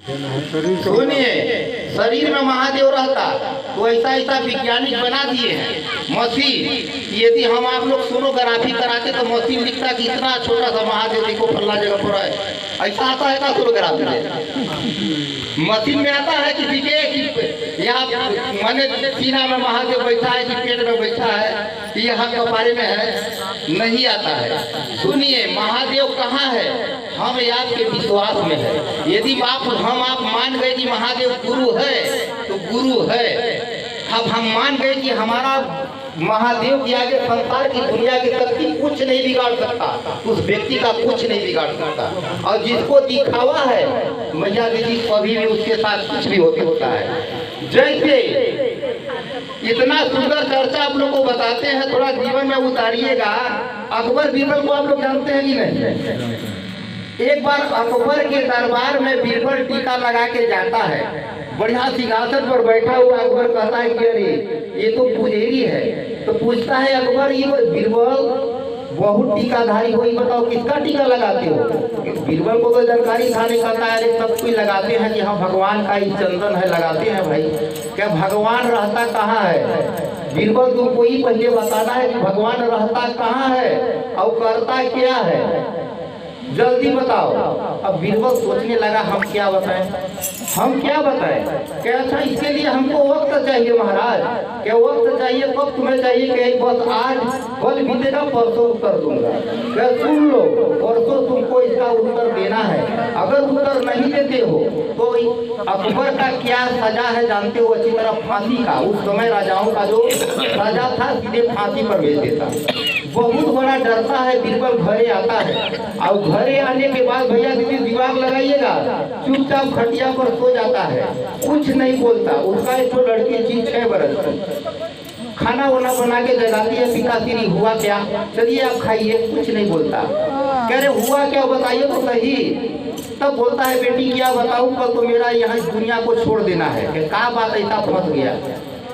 सुनिए, शरीर में महादेव रहता तो ऐसा ऐसा वैज्ञानिक बना दिए हैं मशीन। यदि हम आप लोग सोनोग्राफी कराते तो मशीन लिखता कि इतना छोटा सा महादेव देखो फल्ला जगह पर है। ऐसा आता है का सोनोग्राफी में? मशीन में आता है किसी के कि यहाँ मैंने सीना में महादेव बैठा है कि पेट में बैठा है, यहाँ कपारे में है, नहीं आता है। सुनिए, महादेव कहाँ है? हम आपके विश्वास में है। यदि हम आप मान गए कि महादेव गुरु है तो गुरु है। अब हम मान गए कि हमारा महादेव के आगे संसार की दुनिया की शक्ति कुछ नहीं बिगाड़ सकता, उस व्यक्ति का कुछ नहीं बिगाड़ सकता। और जिसको दिखावा है मैया दीदी कभी भी उसके साथ कुछ भी होता है। जैसे इतना सुंदर चर्चा आप लोग को बताते हैं, थोड़ा जीवन में उतारिएगा। अकबर बीरबल को आप लोग जानते हैं कि नहीं? एक बार अकबर के दरबार में बीरबल टीका लगा के जाता है, बढ़िया सिंहासन पर बैठा हुआ। अकबर कहता है कि अरे ये तो पुजेरी है। तो पूछता है अकबर, ये बीरबल बहुत टीकाधारी हो, बताओ किसका टीका लगाते हो? बीरबल को तो जानकारी था नहीं, कहता है अरे सब कोई लगाते हैं कि हाँ भगवान का ही चंदन है, लगाते हैं भाई। क्या भगवान रहता कहाँ है? बीरबल तुमको ही पहले बताना है कि भगवान रहता कहाँ है और करता क्या है, जल्दी बताओ। अब बीरबल सोचने लगा हम क्या बताएं, हम क्या बताएं? क्या अच्छा इसके लिए हमको वक्त चाहिए महाराज। क्या वक्त चाहिए? कब तुम्हें चाहिए? कि बस आज कल बीतेगा परसों उत्तर दूंगा। क्या सुन लो, परसों तुमको इसका उत्तर देना है। अगर उत्तर नहीं देते हो तो अकबर का क्या सजा है जानते हो? अच्छी तरह फांसी का। उस समय राजाओं का जो सजा था सीधे फांसी पर भेज देता। बहुत बड़ा डरता है बीरबल, घरे आता है और घरे आने के बाद भैया दीदी दिमाग लगाइएगा, चुपचाप खटिया पर सो जाता है, कुछ नहीं बोलता। उसका एक तो लड़की थी 6 बरस की, खाना वाना बना के जगाती है, पिताश्री हुआ क्या, चलिए आप खाइए, कुछ नहीं बोलता। कह रहे हुआ क्या बताइए तो सही। तब बोलता है बेटी क्या बताऊं, कल तो मेरा यहाँ दुनिया को छोड़ देना है। क्या बात ऐसा फंस गया?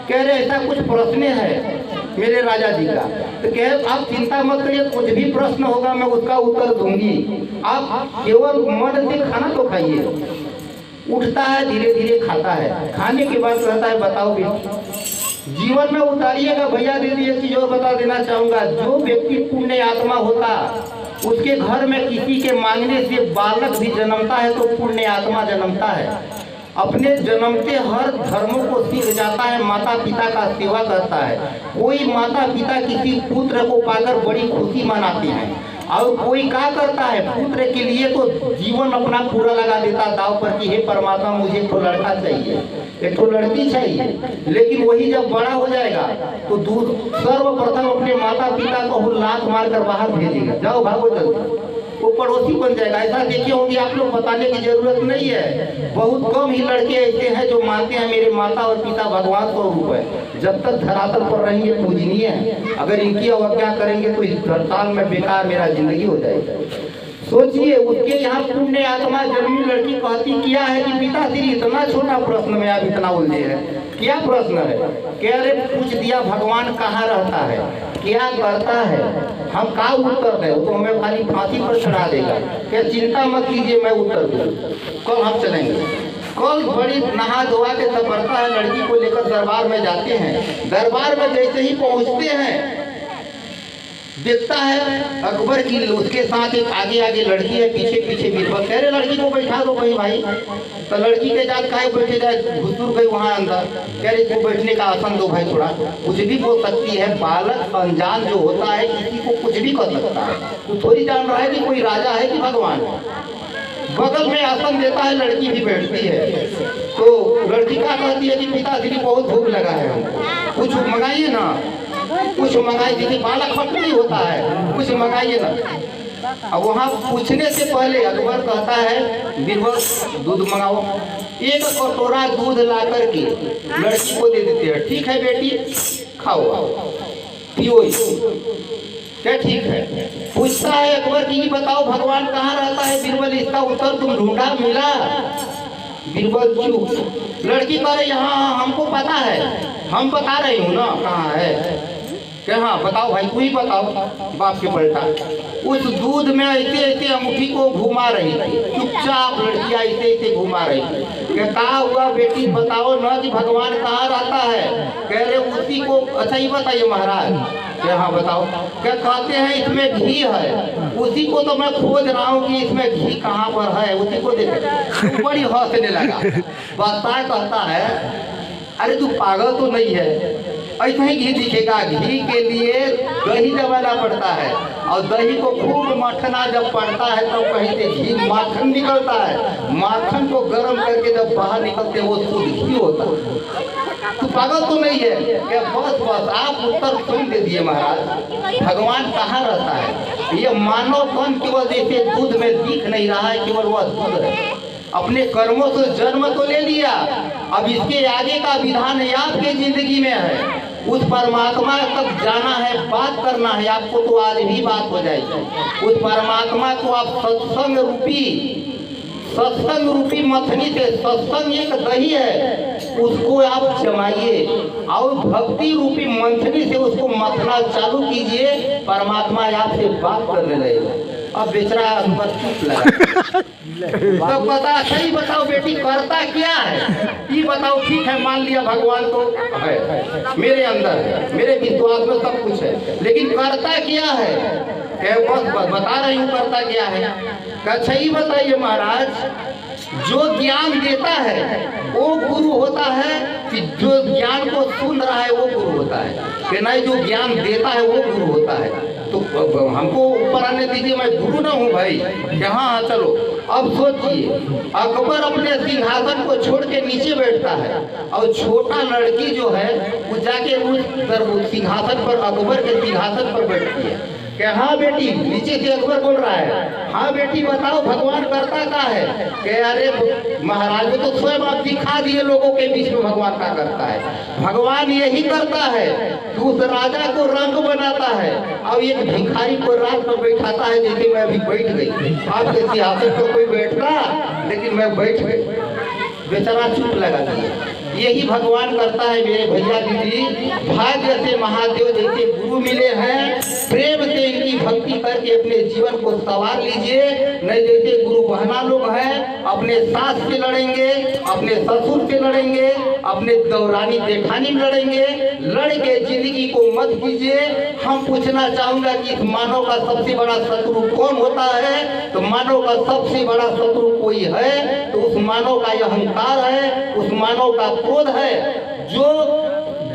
कह रहे ऐसा कुछ प्रश्न है मेरे राजा जी का। तो कह आप चिंता मत करिए, कुछ भी प्रश्न होगा मैं उसका उत्तर दूंगी, आप केवल मन से खाना तो खाइए। उठता है, धीरे धीरे खाता है। खाने के बाद कहता है बताओ बेटी, जीवन में उतारिएगा। भैया दीदी एक चीज और बता देना चाहूंगा, जो व्यक्ति पुण्य आत्मा होता उसके घर में किसी के मांगने से बालक भी जन्मता है तो पुण्य आत्मा जन्मता है। अपने जन्मते हर धर्मों को सीख जाता है, माता पिता का सेवा करता है। कोई माता पिता किसी पुत्र को पाकर बड़ी खुशी मनाते हैं और कोई क्या करता है, पुत्र के लिए तो जीवन अपना पूरा लगा देता दाव पर कि हे परमात्मा मुझे एक तो लड़का चाहिए, एक तो लड़की चाहिए। लेकिन वही जब बड़ा हो जाएगा तो सर्वप्रथम अपने माता पिता को लात मार कर बाहर भेजेगा, जाओ भागो जल्दी, वो पड़ोसी बन जाएगा। ऐसा देखे होंगे आप लोग, बताने की जरूरत नहीं है। बहुत कम ही लड़के ऐसे हैं जो मानते हैं मेरे माता और पिता भगवान स्वरूप है। जब तक धरातल पर रहेंगे पूजनीय है, अगर इनकी अवज्ञा करेंगे तो इस धरताल में बेकार मेरा जिंदगी हो जाएगी। सोचिए, उसके यहाँ पुण्य आत्मा जन्मी लड़की कहती क्या है कि पिताश्री इतना छोटा प्रश्न में आप इतना उलझे हैं, क्या प्रश्न है? कह रहे पूछ दिया भगवान कहाँ रहता है, क्या करता है, हम क्या उत्तर दें? तो हमें खाली फांसी पर चढ़ा देगा। क्या चिंता मत कीजिए, मैं उत्तर दूँ, कल हम चलेंगे। कल बड़ी नहा धोवा के सब बढ़ता है, लड़की को लेकर दरबार में जाते हैं। दरबार में जैसे ही पहुँचते हैं देखता है अकबर की उसके साथ एक आगे आगे लड़की है, पीछे पीछे बीरबल। कह रहे लड़की को बैठा दो भाई भाई। तो लड़की के जात काहे बैठे जाए, घुसुर गई वहाँ अंदर। कह रहे इसको बैठने का आसन दो भाई, थोड़ा कुछ भी बोल सकती है। बालक अनजान जो होता है किसी को कुछ भी कर सकता है, तो थोड़ी जान रहा है कि कोई राजा है कि भगवान है। बगल में आसन देता है, लड़की भी बैठती है। तो लड़की क्या कहती है कि पिताश्री बहुत भूख लगा है, हमको कुछ मंगाइए ना, कुछ मंगाई दीजिए, बालक खट नहीं होता है, कुछ मंगाइए ना। अब वहाँ पूछने से पहले अकबर कहता है बीरबल दूध मंगाओ। एक कटोरा दूध ला करके लड़की को दे देते हैं। ठीक है बेटी खाओ पियो, क्या ठीक है? पूछता है अकबर की बताओ भगवान कहाँ रहता है? बीरबल इसका उत्तर तुम ढूंढा मिला? बीरबल चुप। लड़की कह रही यहाँ हमको पता है, हम बता रही हूँ ना कहाँ है। क्या हाँ बताओ भाई, तू ही बताओ। बाप के पलटा उस दूध में ऐसे ऐसे अंगूठी को घुमा रही थी, चुपचाप लड़कियां ऐसे ऐसे घुमा रही थी। कहा हुआ बेटी बताओ न कि भगवान कहाँ रहता है? कह रहे उसी को। अच्छा ये बताइए महाराज, क्या हाँ बताओ। क्या कहते हैं इसमें घी है, उसी को तो मैं खोज रहा हूँ कि इसमें घी कहाँ पर है, उसी को देख। बड़ी हंसने लगा। बता कहता है अरे तू पागल तो नहीं है, ऐसा ही घी दिखेगा। घी के लिए दही जमाना पड़ता है और दही को खूब मथना जब पड़ता है तब तो कहीं से घी माखन निकलता है। माखन को गर्म करके जब बाहर निकलते वो शुद्ध घी होता है। तू पागल तो नहीं है क्या? बस बस आप उत्तर सुन दे दिए महाराज। भगवान कहाँ रहता है? ये मानवपन केवल जैसे दूध में दिख नहीं रहा है, केवल वह दूध है। अपने कर्मों से जन्म तो ले लिया, अब इसके आगे का विधान आपके जिंदगी में है। उस परमात्मा तक जाना है, बात करना है आपको, तो आज भी बात हो जाएगी। उस परमात्मा को आप सत्संग रूपी मथनी से, सत्संग एक दही है, उसको आप जमाइए और भक्ति रूपी मंथनी से उसको मथना चालू कीजिए। परमात्मा आपसे बात करने लगेगा। अब बेचारा अकबर चुप लगा। तो बता, सही बताओ बेटी करता क्या है? ये बताओ। ठीक है मान लिया भगवान तो है मेरे अंदर है, मेरे विश्वास में सब कुछ है, लेकिन करता क्या है? क्या बस बता रही हूँ करता क्या है। अच्छा ही बताइए महाराज, जो ज्ञान देता है वो गुरु होता है कि जो ज्ञान को सुन रहा है वो गुरु होता है? कि नहीं, जो ज्ञान देता है वो गुरु होता है। तो हमको ऊपर आने दीजिए, मैं गुरु ना हूँ भाई। हाँ चलो अब सोचिए, अकबर अपने सिंहासन को छोड़ के नीचे बैठता है और छोटा लड़की जो है वो जाके उस सिंहासन पर, अकबर के सिंहासन पर बैठती है। क्या हाँ बेटी? नीचे से अकबर बोल रहा है, हाँ बेटी बताओ भगवान करता क्या है? क्या अरे महाराज वो तो स्वयं आप दिखा दिए लोगों के बीच में भगवान क्या करता है। भगवान यही करता है कि उस राजा को रंग बनाता है और एक भिखारी को रात में बैठाता है, जैसे मैं अभी बैठ गई। आपके सिंहासन पर कोई बैठता, लेकिन मैं बैठ गई। बेचारा चुप लगा दिया। यही भगवान करता है मेरे भैया दीदी। भाग्य से महादेव जैसे गुरु मिले हैं, प्रेम से इनकी भक्ति करके अपने जीवन को संवार लीजिए। नहीं जैसे गुरु बहना लोग हैं, अपने सास से लड़ेंगे, अपने ससुर से लड़ेंगे, अपने दौरानी जेठानी में लड़ेंगे। लड़ के जिंदगी को मत कीजिए। हम पूछना चाहूंगा कि इस मानव का सबसे बड़ा शत्रु कौन होता है? तो मानव का सबसे बड़ा शत्रु कोई है तो उस मानव का यह अहंकार है, उस मानव का क्रोध है। जो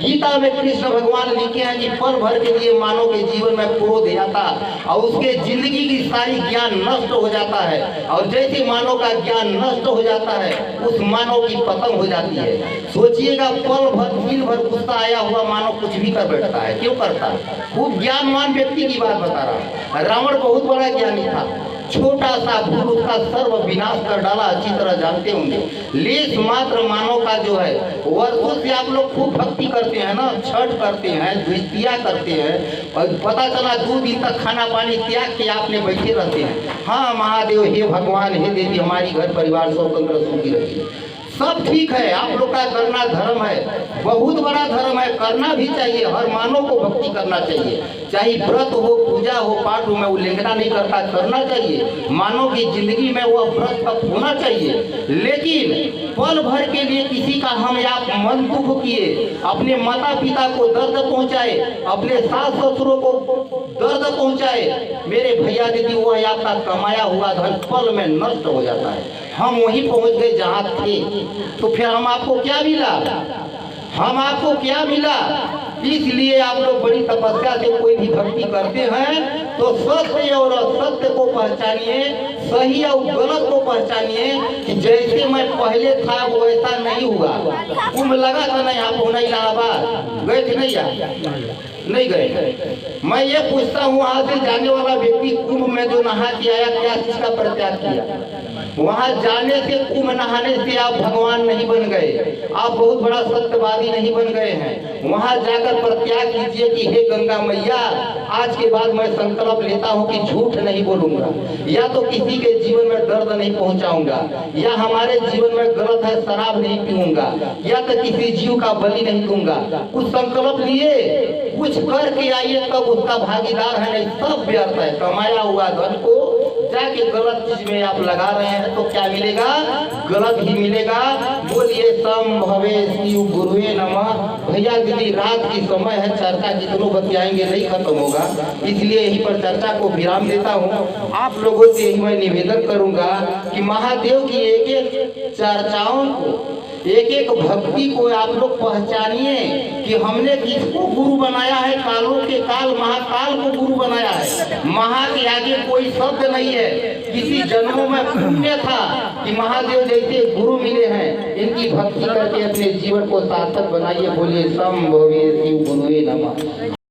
गीता में कृष्ण भगवान लिखे हैं कि पल भर के लिए मानव के जीवन में क्रोध आता और उसके जिंदगी की सारी ज्ञान नष्ट हो जाता है। और जैसे मानव का ज्ञान नष्ट हो जाता है उस मानव की पतंग हो जाती है। सोचिएगा, पल भर दिन भर गुस्सा आया हुआ मानव कुछ भी कर बैठता है। क्यों करता है? खूब ज्ञानवान व्यक्ति की बात बता रहा हूँ। रावण बहुत बड़ा ज्ञानी था, छोटा सा भूल उसका सर्व विनाश कर डाला, अच्छी तरह जानते होंगे। लेस मात्र मानव का जो है, वर्षों से आप लोग खूब भक्ति करते हैं ना, छठ करते हैं, द्वितीया करते हैं, और पता चला 2 दिन तक खाना पानी त्याग के आपने बैठे रहते हैं। हाँ महादेव, हे भगवान, हे देवी, हमारी घर परिवार स्वतंत्र सुखी रखिए। सब ठीक है, आप लोग का करना धर्म है, बहुत बड़ा धर्म है, करना भी चाहिए। हर मानव को भक्ति करना चाहिए, चाहे व्रत हो, पूजा हो, पाठ हो। मैं उल्लेखना नहीं करता, करना चाहिए। मानव की जिंदगी में वह व्रत तक होना चाहिए। लेकिन पल भर के लिए किसी का हम आप मन दुख किए, अपने माता पिता को दर्द पहुंचाए, अपने सास ससुरों को दर्द पहुंचाए, मेरे भैया दीदी, वह आपका कमाया हुआ धन पल में नष्ट हो जाता है। हम वहीं पहुंच गए जहां थे, तो फिर हम आपको क्या मिला? हम आपको क्या मिला? इसलिए आप लोग बड़ी तपस्या से कोई भी भक्ति करते हैं तो सत्य और असत्य को पहचानिए, सही और गलत को पहचानिए। कि जैसे मैं पहले था वो ऐसा नहीं हुआ। कुंभ लगा था नहीं, आप होना इलाहाबाद गए थे? नहीं गए। मैं ये पूछता हूँ, वहां से जाने वाला व्यक्ति कुंभ में जो नहा के आया, क्या चीज का परित्याग किया? वहां जाने से, कुंभ नहाने से आप भगवान नहीं बन गए, आप बहुत बड़ा सत्यवादी नहीं बन गए हैं। वहां जाकर परित्याग कीजिए कि हे गंगा मैया, आज के बाद मैं संकल्प लेता हूं कि झूठ नहीं बोलूंगा, या तो किसी के जीवन में दर्द नहीं पहुंचाऊंगा, या हमारे जीवन में गलत है शराब नहीं पीऊंगा, या तो किसी जीव का बलि नहीं दूंगा। कुछ संकल्प लिए, कुछ करके आइए तब उसका भागीदार है, नहीं सब व्यर्थ है। कमाया हुआ धन को जाके गलत चीज में आप लगा रहे हैं तो क्या मिलेगा? गलत ही मिलेगा। बोलिए सम भवे शिव गुरुवे नमः। भैया दीदी रात की समय है, चर्चा कितनों बतियाएंगे नहीं खत्म होगा, इसलिए यहीं पर चर्चा को विराम देता हूँ। आप लोगों से यही मैं निवेदन करूंगा कि महादेव की एक एक चर्चाओं को, एक एक भक्ति को आप लोग पहचानिए कि हमने किसको गुरु बनाया है। कालों के काल महाकाल को गुरु बनाया है। महा के आगे कोई शब्द नहीं है। किसी जन्मों में पुण्य था कि महादेव जैसे गुरु मिले हैं। इनकी भक्ति करके अपने जीवन को सार्थक बनाइए। बोलिए सम भवे शिव गुरुवे नमः।